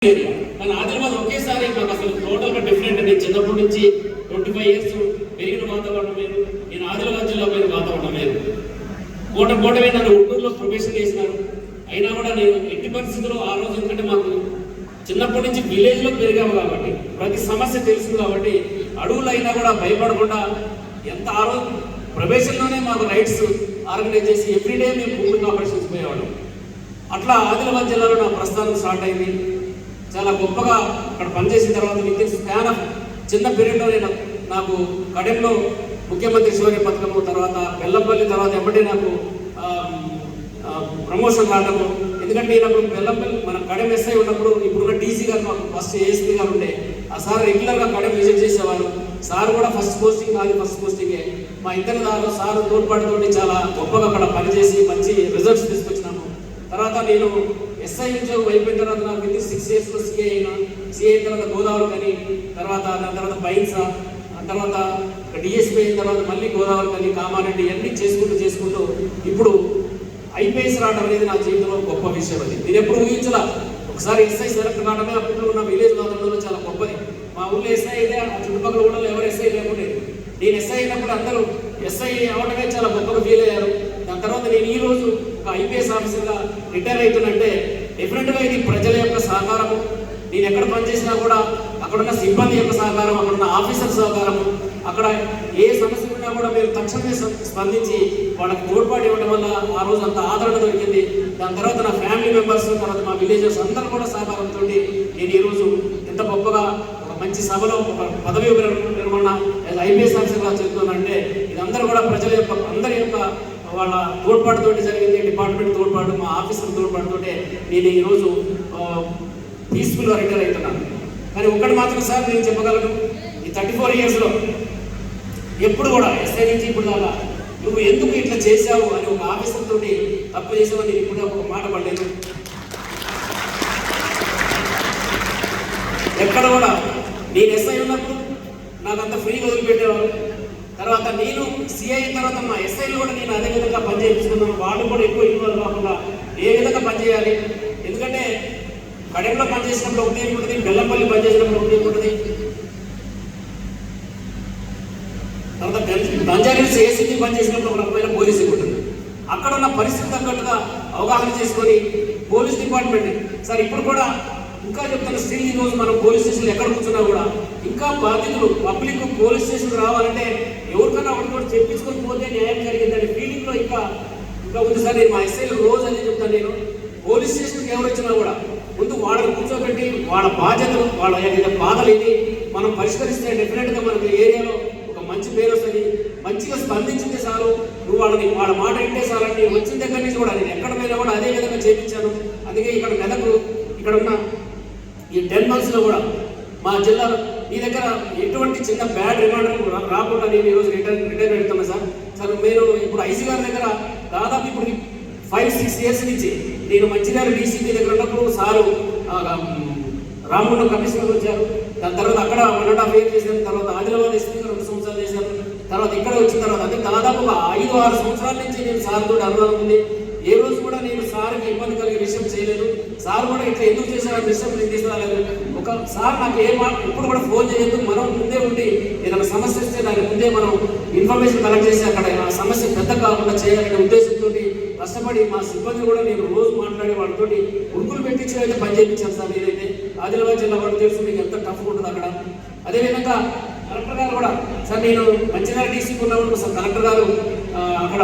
మన ఆదిలాబాద్ ఒకేసారి మాకు అసలు టోటల్గా డిఫరెంట్. నేను చిన్నప్పటి నుంచి 25 years పెరిగిన వాతావరణం వేరు, నేను ఆదిలాబాద్ జిల్లా పోయిన వాతావరణం వేరు. కోటమే నన్ను ఉట్టూరులో ప్రొఫెషన్ చేసినారు. అయినా కూడా నేను ఎట్టి పరిస్థితుల్లో ఆ రోజు, ఎందుకంటే మాకు చిన్నప్పటి నుంచి విలేజ్లో పెరిగాము కాబట్టి ప్రతి సమస్య తెలుసు కాబట్టి అడవులు అయినా కూడా భయపడకుండా ఎంత ఆ రోజు ప్రొఫెషన్లోనే మాకు రైట్స్ ఆర్గనైజ్ చేసి ఎవ్రీడే మేము మూవింగ్ ఆపరేషన్స్ పోయేవాళ్ళం. అట్లా ఆదిలాబాద్ జిల్లాలో నా ప్రస్థానం స్టార్ట్ అయింది. చాలా గొప్పగా అక్కడ పనిచేసిన తర్వాత విత్ ఇన్ స్పాన్ ఆఫ్ చిన్న పీరియడ్లో నాకు కడెంలో ముఖ్యమంత్రి శౌర్య పథకము, తర్వాత బెల్లంపల్లి, తర్వాత ఎప్పటి నాకు ప్రమోషన్ రావడము. ఎందుకంటే ఈయనప్పుడు బెల్లంపల్లి మన కడెం ఎస్ఐ ఉన్నప్పుడు ఇప్పుడున్న డీసీ గారు మాకు ఫస్ట్ ఏఎస్పీ గారు ఉండే, ఆ సార్ రెగ్యులర్గా కడెం విజిట్ చేసేవారు. సార్ కూడా ఫస్ట్ పోస్టింగ్, నాది ఫస్ట్ పోస్టింగే. మా ఇద్దరి దారిలో సార్ తోడ్పాటుతోటి చాలా గొప్పగా అక్కడ పనిచేసి మంచి రిజల్ట్స్ తీసుకొచ్చినాము. తర్వాత నేను ఎస్ఐ ఉద్యోగం అయిపోయిన తర్వాత నాకు విత్ 6 years సిఏ అయినా. సిఏ అయిన తర్వాత గోదావరి కానీ, దాని తర్వాత బైన్సా, తర్వాత డిఎస్పీ అయిన తర్వాత మళ్ళీ గోదావరి కానీ, కామారెడ్డి అన్నీ చేసుకుంటూ ఇప్పుడు ఐపీఎస్ రావడం అనేది నా జీవితంలో గొప్ప విషయం. అది నేను ఎప్పుడు ఊహించలా. ఒకసారి ఎస్ఐ సెలెక్ట్ కావడమే అప్పుడు ఉన్న విలేజ్ వాతావరణంలో చాలా గొప్పది. మా ఊళ్ళో ఎస్ఐ అయితే ఆ చుట్టుపక్కల ఊళ్ళో ఎవరు ఎస్ఐ లేకుండే. నేను ఎస్ఐ అయినప్పుడు అందరూ ఎస్ఐ అవడమే చాలా గొప్పగా ఫీల్ అయ్యారు. దాని తర్వాత నేను ఈరోజు ఒక ఐపీఎస్ ఆఫీసర్గా రిటైర్ అవుతున్నంటే డెఫినెట్గా ఇది ప్రజల యొక్క సహకారము. నేను ఎక్కడ పనిచేసినా కూడా అక్కడున్న సిబ్బంది యొక్క సహకారం, అక్కడున్న ఆఫీసర్ సహకారము, అక్కడ ఏ సమస్య ఉన్నా కూడా మీరు తక్షణమే స్పందించి వాళ్ళకి తోడ్పాటు ఇవ్వడం వల్ల ఆ రోజు అంత ఆదరణ దొరికింది. దాని తర్వాత నా ఫ్యామిలీ మెంబర్స్, తర్వాత మా విలేజర్స్ అందరూ కూడా సహకారంతో నేను ఈరోజు ఎంత గొప్పగా ఒక మంచి సభలో ఒక పదవి నిర్వహణ ఐపీఎస్ ఆఫీసర్గా చెప్తున్నానంటే ఇదందరూ కూడా ప్రజల యొక్క అందరి యొక్క వాళ్ళ తోడ్పాటుతోటి జరిగింది. డిపార్ట్మెంట్ తోడ్పాటు, మా ఆఫీసర్ తోడ్పాటుతోటే నేను ఈరోజు పీస్ఫుల్గా రిటైర్ అవుతున్నాను. కానీ ఒక్కటి మాత్రం సార్ నేను చెప్పగలను, ఈ 34 yearsలో ఎప్పుడు కూడా ఎస్ఐ నుంచి ఇప్పుడు దాకా నువ్వు ఎందుకు ఇట్లా చేశావు అని ఒక ఆఫీసర్ తోటి తప్పు చేసావు నేను ఇప్పుడు ఒక మాట పడలేదు. ఎక్కడ కూడా నేను ఎస్ఐ ఉన్నప్పుడు నాకు అంత ఫ్రీగా వదిలిపెట్టేవారు. తర్వాత నేను సిఐ అయిన తర్వాత మా ఎస్ఐలు కూడా నేను అదే విధంగా పనిచేస్తున్నాను. వాళ్ళు కూడా ఎక్కువ ఇన్వాల్వ్ కాకుండా ఏ విధంగా పనిచేయాలి. ఎందుకంటే కడెంలో పనిచేసినప్పుడు ఒకటి ఉంటుంది, బెల్లంపల్లి పనిచేసినప్పుడు ఒకటి ఉంటుంది, తర్వాత బంజారీస్ ఏసీపీ పనిచేసినప్పుడు ఒక రకమైన పోలీసింగ్ ఉంటుంది. అక్కడ ఉన్న పరిస్థితి తగ్గట్టుగా అవగాహన చేసుకొని పోలీస్ డిపార్ట్మెంట్ సార్ ఇప్పుడు కూడా ఇంకా చెప్తాను, స్టిల్ ఈ రోజు మనం పోలీస్ స్టేషన్లు ఎక్కడ కూర్చున్నా కూడా ఇంకా బాధితులు పబ్లిక్ పోలీస్ స్టేషన్ రావాలంటే ఎవరికన్నా ఒకటి చెప్పించుకొని పోతే న్యాయం జరిగిందని ఫీలింగ్లో ఇంకా ఉంది సార్. నేను మా ఎస్ఐలు రోజు అదే చెప్తాను. నేను పోలీస్ స్టేషన్కి ఎవరు వచ్చినా కూడా ముందు వాళ్ళని కూర్చోబెట్టి వాళ్ళ బాధ్యతలు, వాళ్ళ ఏదైతే బాధలు ఇది మనం పరిష్కరిస్తే డెఫినెట్గా మనకు ఏరియాలో ఒక మంచి పేరు వస్తుంది. మంచిగా స్పందించింది చాలు, నువ్వు వాళ్ళ మాట వింటే చాలండి. వచ్చిన దగ్గర నుంచి కూడా నేను ఎక్కడ పోయినా కూడా అదే విధంగా చేయించాను. అందుకే ఇక్కడ మెదకు ఇక్కడ ఉన్న ఈ 10 monthsలో కూడా మా జిల్లాలో మీ దగ్గర ఎటువంటి చిన్న బ్యాడ్ రిమాండర్ రాకుండా నేను ఈరోజు రిటైర్ పెడుతున్నా సార్. సార్ మీరు ఇప్పుడు ఐసీ గారి దగ్గర దాదాపు ఇప్పుడు 5-6 years నుంచి నేను మంచిర్యాల డీసీపీ దగ్గర ఉన్నప్పుడు సారు రామగుండం కమిషనర్ వచ్చారు. దాని తర్వాత అక్కడ 1.5 years చేశాను. తర్వాత ఆదిలాబాద్ ఎస్పీ 2 సంవత్సరాలు చేశాను. తర్వాత ఇక్కడ వచ్చిన తర్వాత అంటే దాదాపు 5-6 సంవత్సరాల నుంచి నేను సార్తో అనుభవం ఉంది. ఏ రోజు కూడా నేను సార్కి ఇబ్బంది కలిగే విషయం చేయలేదు. సార్ కూడా ఇట్లా ఎందుకు చేశారనే విషయం నేను తీసుకురాలేదు. ఒక సార్ నాకు ఎప్పుడు కూడా ఫోన్ చేయొద్దు, మనం ముందే ఉండి ఏదైనా సమస్య వస్తే దాని ముందే మనం ఇన్ఫర్మేషన్ కలెక్ట్ చేసి అక్కడ సమస్య పెద్ద కాకుండా చేయాలనే ఉద్దేశంతో కష్టపడి మా సిబ్బంది కూడా నేను రోజు మాట్లాడే వాళ్ళతో ఉరుకులు పెట్టించి అయితే పని చేయించాను సార్. నేనైతే ఆదిలాబాద్ జిల్లా వాడు తెలుసు మీకు ఎంత టఫ్గా ఉంటుంది అక్కడ. అదేవిధంగా కలెక్టర్ గారు కూడా సార్ నేను మంచిర్యాల డీసీకి ఉన్నప్పుడు సార్ కలెక్టర్ గారు అక్కడ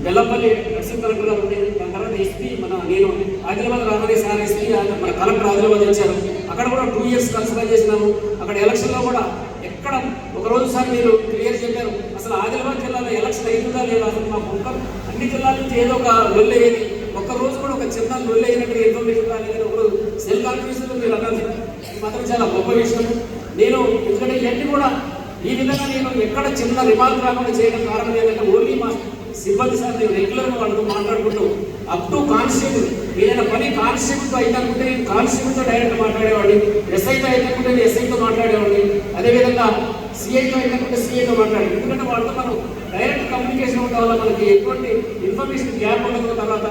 బెల్లంపల్లి అడిషనల్ కలెక్టర్ గారు ఉండేది. దాని తర్వాత ఎస్పీ నేను ఆదిలాబాద్ రాగానే సార్ ఎస్పీ మన కలెక్టర్ ఆదిలాబాద్ వచ్చారు. అక్కడ కూడా 2 years కన్సిడర్ చేసినాము. అక్కడ ఎలక్షన్లో కూడా ఎక్కడ ఒకరోజు సార్ మీరు క్లియర్ చెప్పారు అసలు ఆదిలాబాద్ జిల్లాలో ఎలక్షన్ అయిందా లేదా, అసలు మా ఒక్క అన్ని జిల్లాల నుంచి ఏదో ఒక లొల్లేది, ఒక్కరోజు కూడా ఒక చిన్న లొల్లైనట్టుగా ఇన్ఫర్మేషన్ రాలేదని ఒకరోజు సెల్ కాన్ఫరెన్స్లో మీరు అన్నారు. ఇది మాత్రం చాలా గొప్ప విషయం. నేను ఎందుకంటే ఇవన్నీ కూడా ఈ విధంగా నేను ఎక్కడ చిన్న రిమార్క్ రాకుండా చేయడం కారణం ఏంటంటే ఓన్లీ మా సిబ్బంది సార్ నేను రెగ్యులర్గా వాళ్ళతో మాట్లాడుకుంటూ అప్ టు కానిస్టేబుల్ ఏదైనా పని కానిస్టేబుల్తో అయితేనుకుంటే నేను కానిస్టేబుల్తో డైరెక్ట్ మాట్లాడేవాడిని, ఎస్ఐతో అయితేనుకుంటే నేను ఎస్ఐతో మాట్లాడేవాడిని, అదేవిధంగా సిఐతో అయితేనుకుంటే సిఐతో మాట్లాడేది. ఎందుకంటే వాళ్ళతో మనం డైరెక్ట్ కమ్యూనికేషన్ ఉండడం వల్ల మనకి ఎటువంటి ఇన్ఫర్మేషన్ గ్యాప్ ఉండదు. తర్వాత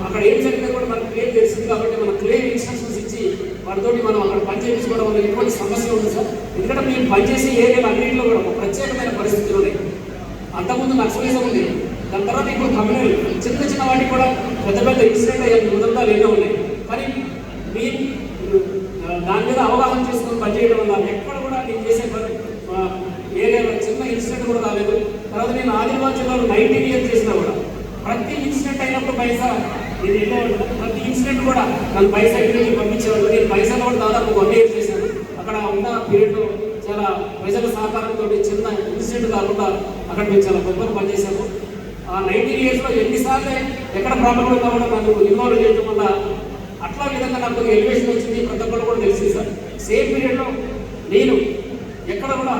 అక్కడ ఏం జరిగినా కూడా మనకు క్లియర్ తెలిసింది కాబట్టి మనం క్లియర్ ఇన్స్ట్రక్షన్స్ ఇచ్చి వాటితోటి మనం అక్కడ పని చేయించుకోవడం వల్ల ఎటువంటి సమస్య ఉంది సార్. ఎందుకంటే మేము పనిచేసే ఏరియాలు అన్నింటిలో కూడా ఒక ప్రత్యేకమైన పరిస్థితులు ఉన్నాయి. అంతకుముందు నక్సలిజం ఉంది, దాని తర్వాత ఇప్పుడు కమ్యూనల్ చిన్న చిన్న వాటికి కూడా పెద్ద పెద్ద ఇన్సిడెంట్ అయ్యే ఉదంతాలు ఎన్నో ఉన్నాయి. కానీ మేము దాని మీద అవగాహన చేసుకొని పనిచేయడం వల్ల ఎక్కడ కూడా నేను చేసే ఏరియాలో చిన్న ఇన్సిడెంట్ కూడా రాలేదు. తర్వాత నేను ఆదిలాబాద్ జిల్లాలో 19 ఇయర్స్ చేసినా కూడా ప్రతి ఇన్సిడెంట్ అయినప్పుడు పైసా ఇది ప్రతి ఇన్సిడెంట్ కూడా నన్ను పైసా ఇంటికి పంపించేవాళ్ళు. నేను పైసలు కూడా దాదాపు 1 ఇయర్ చేశాను. అక్కడ ఉన్న పీరియడ్లో చాలా ప్రజల సహకారంతో చిన్న ఇన్సిడెంట్ కాకుండా అక్కడ మేము చాలా గొప్పగా పనిచేశాము. ఆ 19 ఇయర్స్లో ఎన్నిసార్లు ఎక్కడ ప్రాబ్లం ఉన్నా కూడా నన్ను ఇన్వాల్వ్ చేయడం వల్ల అట్లా విధంగా నాకు ఎలివేషన్ వచ్చింది. ప్రతి ఒక్కరు కూడా తెలిసింది సార్. సేమ్ పీరియడ్లో నేను ఎక్కడ కూడా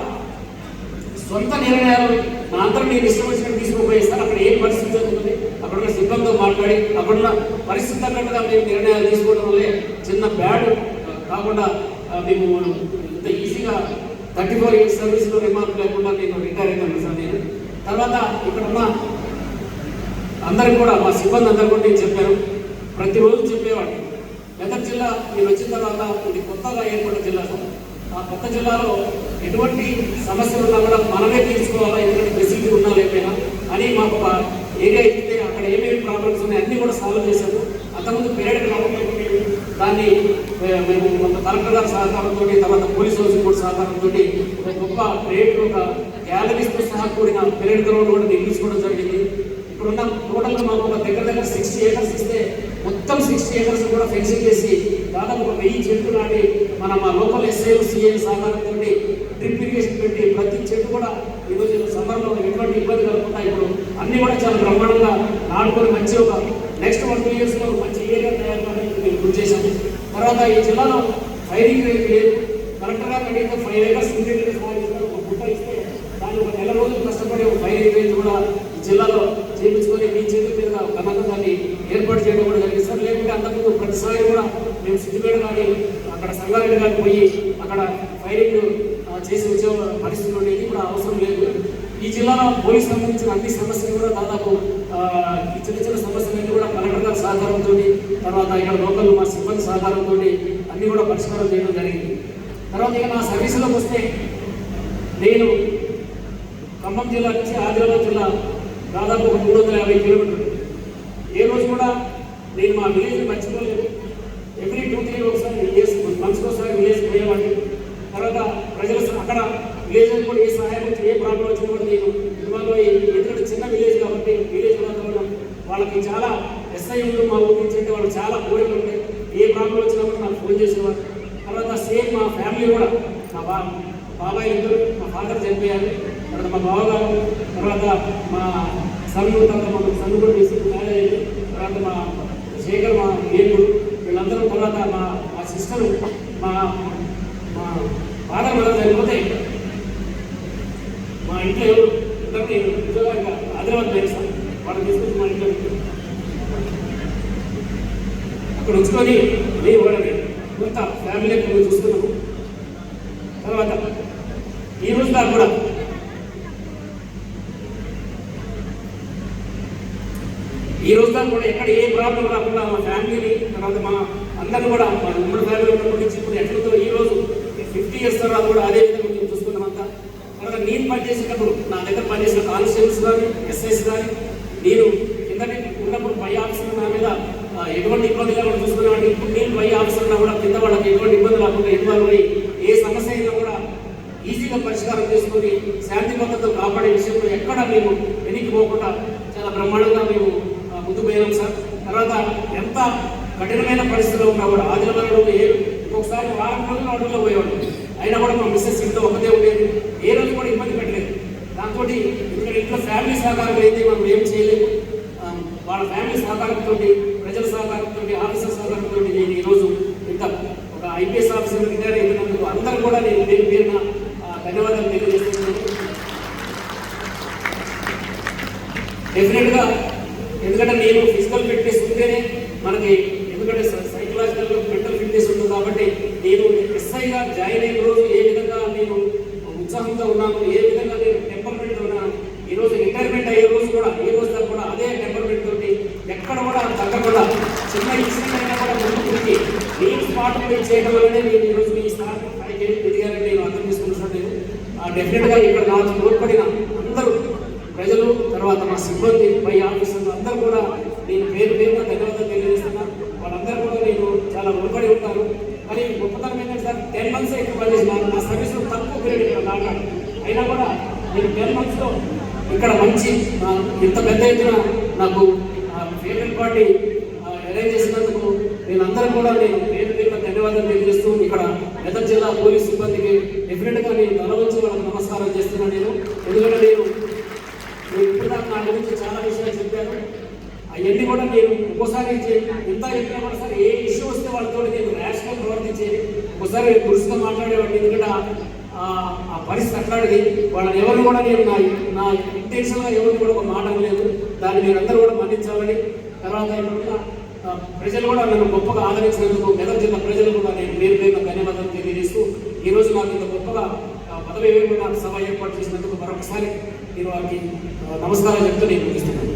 సొంత నిర్ణయాలు నా అంతా నేను ఇష్టం వచ్చినట్టు తీసుకోపోయే సార్. అక్కడ ఏం పరిస్థితి జరుగుతుంది, అక్కడున్న సిబ్బందితో మాట్లాడి అక్కడున్న పరిస్థితి తగ్గట్టుగా మేము నిర్ణయాలు తీసుకోవడం వల్లే చిన్న బ్యాడ్ కాకుండా మేము ఇంత ఈజీగా 34 ఇయర్స్ సర్వీస్లో రిమార్క్ లేకుండా నేను రిటైర్ అయినాను సార్. నేను తర్వాత ఇక్కడున్న అందరికి కూడా మా సిబ్బంది అందరు కూడా నేను చెప్పాను, ప్రతిరోజు చెప్పేవాడు. మెదక్ జిల్లా మీరు వచ్చిన తర్వాత ఇది కొత్తగా ఏర్పడిన జిల్లా సార్. ఆ కొత్త జిల్లాలో ఎటువంటి సమస్యలు ఉన్నా కూడా మనమే తీసుకోవాలా, ఎందుకంటే ఫెసిలిటీ ఉన్నా లేకపోయినా అని మాకు ఒక ఏరియా ఇస్తే అక్కడ ఏమేమి ప్రాబ్లమ్స్ ఉన్నాయి అన్నీ కూడా సాల్వ్ చేశాము. అంతకుముందు పీరియడ్ రావడం దాన్ని మేము కొంత కలెక్టర్ గారి సహకారంతో, తర్వాత పోలీస్ హౌసింగ్ కూడా సహకారంతో ఒక గొప్ప ట్రేడ్ ఒక గ్యాలరీస్తో సహా కూడిన పీరియడ్ గ్రౌండ్ కూడా నిర్మించుకోవడం జరిగింది. ఇప్పుడున్న టోటల్గా మాకు ఒక దగ్గర 60 ఏకర్స్ ఇస్తే మొత్తం 60 ఏకర్స్ కూడా ఫెన్సింగ్ చేసి దాదాపు ఒక 1000 చెట్లు నాటి మా లోకల్ ఎస్ఐలు సిఐ సహకారంతో డ్రిప్ ఇరిగేషన్ పెట్టి ప్రతి చెట్టు కూడా ఈరోజు సమ్మర్లో ఎటువంటి ఇబ్బంది కలగకుండా ఇప్పుడు అన్నీ కూడా చాలా బ్రహ్మాండంగా నాటుకొని మంచి ఒక నెక్స్ట్ 1-2 ఇయర్స్లో మంచి ఏరియా తయారు చేయడానికి మేము కృషి చేశాము. తర్వాత ఈ జిల్లాలో ఫైరింగ్ రేట్ లేదు. కలెక్టర్ గారు అడిగితే 5 ఏకర్స్ ఇంటిగ్రేట్ ఒక గుట్ట ఇస్తే దాన్ని ఒక నెల రోజులు కష్టపడి ఒక ఫైరింగ్ రేట్ కూడా ఈ జిల్లాలో చేయించుకొని మీ చేతుల మీద ఘనంగా దాన్ని ఏర్పాటు చేయడం కూడా జరిగింది సార్. లేకుంటే అంతకుముందు ప్రతిసారి కూడా మేము సిద్దిపేట కానీ అక్కడ సంగారెడ్డి కానీ పోయి అక్కడ ఫైరింగ్ చేసి వచ్చే పరిస్థితులు ఉండేది, కూడా అవసరం లేదు. ఈ జిల్లాలో పోలీస్ సంబంధించిన అన్ని సమస్యలు కూడా దాదాపు ఈ చిన్న చిన్న సమస్యలన్నీ కూడా కలెక్టర్ గారి సహకారంతో, తర్వాత ఇక్కడ లోకల్ మా సిబ్బంది సహకారంతో అన్నీ కూడా పరిష్కారం చేయడం జరిగింది. తర్వాత ఇక నా సర్వీసులోకి వస్తే నేను ఖమ్మం జిల్లా నుంచి ఆదిలాబాద్ జిల్లా దాదాపు 350 కిలోమీటర్లు. ఏ రోజు కూడా నేను మా విలేజ్ మర్చిపోలేదు. ఎవ్రీ 2-3 ఒకసారి విలేజ్ మంత్స్కోసారి విలేజ్ పోయేవాడిని. తర్వాత ప్రజలు అక్కడ విలేజ్ కూడా ఏ సహాయం వచ్చి ఏ ప్రాబ్లం వచ్చినా కూడా నేను ఇన్వాల్వ్ అయ్యి, ఎందుకంటే చిన్న విలేజ్ కాబట్టి విలేజ్ వాతావరణం వాళ్ళకి చాలా ఎస్ఐలు మా ఊరి నుంచి అంటే వాళ్ళు చాలా కోరికలు ఉంటాయి. ఏ ప్రాబ్లం వచ్చినా కూడా నాకు ఫోన్ చేసేవారు. తర్వాత సేమ్ మా ఫ్యామిలీ కూడా మా బాబాయ్ ఇద్దరు, మా ఫాదర్ చనిపోయారు, తర్వాత మా బావగారు, తర్వాత మా సన్ను, తర్వాత మా సన్ను కూడా మ్యారేజ్, తర్వాత మా శేఖర్ మా నేర్పుడు, వీళ్ళందరూ, తర్వాత మా సిస్టరు, మా ఫాదర్ మదర్ చనిపోతే మా ఇంట్లో ఎవరు ఇద్దరిని ఉద్యోగానికి ఆదిలాబాద్ చేస్తాం. వాళ్ళు తీసుకొచ్చి మా ఇంట్లో అక్కడ ఉంచుకొని మేము వాళ్ళని కొంత ఫ్యామిలీ చూస్తున్నాము. తర్వాత ఈ రోజు దాకా కూడా ఎక్కడ ఏ ప్రాబ్లం రాకుండా మా ఫ్యామిలీని, తర్వాత మా అందరిని కూడా మా ఉమ్మడి ఫ్యామిలీ ఉన్నప్పటి నుంచి ఇప్పుడు ఎక్కడితో ఈ రోజు 50 ఇయర్స్ తర్వాత కూడా అదే విధంగా మేము చూసుకున్నామంతా. తర్వాత నేను పనిచేసేటప్పుడు నా దగ్గర పనిచేసిన కానిస్టేబుల్స్ కానీ ఎస్ఐస్ కానీ నేను కింద ఉన్నప్పుడు పై ఆఫీసర్ నా మీద ఎటువంటి ఇబ్బంది లేకుండా చూసుకునేవాడిని. ఇప్పుడు నేను పై ఆఫీసర్ కూడా కింద వాళ్ళకి ఎటువంటి ఇబ్బంది రాకుండా ఇన్వాల్వ్ అయ్యి ఏ సమస్య అయినా కూడా ఈజీగా పరిష్కారం చేసుకొని శాంతి భద్రతలు కాపాడే విషయంలో ఎక్కడ మేము వెనక్కి పోకుండా చాలా బ్రహ్మాండంగా మేము ముందుకు పోయినాం సార్. తర్వాత ఎంత కఠినమైన పరిస్థితుల్లో ఉన్నా కూడా ఆదిలాబాద్లో ఇంకొకసారి వారం రోజులు అడుగులో పోయేవాడు. అయినా కూడా మా మిస్సెస్ ఇంట్లో ఒకటే ఉండేది, ఏ రోజు కూడా ఇబ్బంది పెట్టలేదు. దాంతో ఇక్కడ ఇంట్లో ఫ్యామిలీ సహకారం అయితే మనం ఏం చేయలేము. వాళ్ళ ఫ్యామిలీ సహకారంతో, ప్రజల సహకారంతో, ఆఫీసర్ సహకారంతో నేను ఈరోజు ఇంత ఒక ఐపీఎస్ ఆఫీసర్ రిటైర్ అయినందుకు అందరూ కూడా నేను పేరున ధన్యవాదాలు తెలియజేస్తున్నాను. డెఫినెట్గా ఎందుకంటే నేను ఫిజికల్ ఫిట్నెస్ ఉంటేనే మనకి, ఎందుకంటే సైకలాజికల్ మెంటల్ ఫిట్నెస్ ఉంటుంది కాబట్టి నేను ఎస్ఐగా జాయిన్ అయిన రోజు ఏ విధంగా నేను ఉత్సాహంతో ఉన్నాను, ఏ విధంగా నేను టెంపర్మెంట్ ఉన్నాను, ఈరోజు రిటైర్మెంట్ అయ్యే రోజు కూడా ఈ రోజు దాకా కూడా అదే టెంపర్మెంట్ తోటి ఎక్కడ కూడా తగ్గకుండా చిన్న ఇన్సిడెంట్ అయినా కూడా ముందుకి నేను స్పాట్ చేయడం వల్ల వల్లనే నేను ఈరోజు ఈ స్థాయికి ఎదిగారని నేను అర్థం చేసుకుంటున్నాను. నేను డెఫినెట్గా ఇక్కడ నాకు తోడ్పడిన అందరూ ప్రజలు, తర్వాత మా సిబ్బంది, పై ఆఫీసర్లు అందరూ కూడా నేను పేరు పేరుగా ధన్యవాదాలు తెలియజేస్తున్నాను. వాళ్ళందరూ కూడా నేను చాలా రుణపడి ఉంటాను. కానీ గొప్పతనం ఏంటంటే సార్ 10 months ఇక్కడ పనిచేసినాను. నా సర్వీస్లో తక్కువ పీరియడ్ ఇక్కడ దాకా అయినా కూడా నేను 10 monthsలో ఇక్కడ మంచి ఇంత పెద్ద ఎత్తున నాకు ఫేవరెట్ పార్టీ అరేంజ్ చేసినందుకు అందరూ కూడా నేను పేరు పేరుగా ధన్యవాదాలు తెలియజేస్తూ ఇక్కడ మెదక్ జిల్లా పోలీస్ సిబ్బందికి డెఫినెట్గా నేను తల వంచి వాళ్ళకి నమస్కారం చేస్తున్నాను. ఎందుకంటే నేను ఇప్పుడు దాకా నా గురించి చాలా విషయాలు చెప్పాను. అవన్నీ కూడా నేను ఒక్కోసారి ఎంత చెప్పినా కూడా సార్ ఏ ఇష్యూ వస్తే వాళ్ళతో నేను ర్యాష్గా ప్రవర్తించేది, ఒకసారి దురుసుగా మాట్లాడేవాడిని. ఎందుకంటే ఆ పరిస్థితి అట్లాంటిది. వాళ్ళని ఎవరు కూడా నేను నా ఇంటెన్షన్గా ఎవరిని కూడా ఒక మాట లేదు. దాన్ని మీరు అందరూ కూడా మన్నించాలని, తర్వాత ప్రజలు కూడా నన్ను గొప్పగా ఆదరించినందుకు మెదక్ జిల్లా ప్రజలు కూడా నేను పేరు పేరున ధన్యవాదాలు తెలియజేస్తూ ఈరోజు నాకు ఇంత గొప్పగా పదవి విరమణ సభ ఏర్పాటు చేసినందుకు మరొకసారి నేను వారికి నమస్కారం చెప్తూ నేను ముగిస్తున్నాను.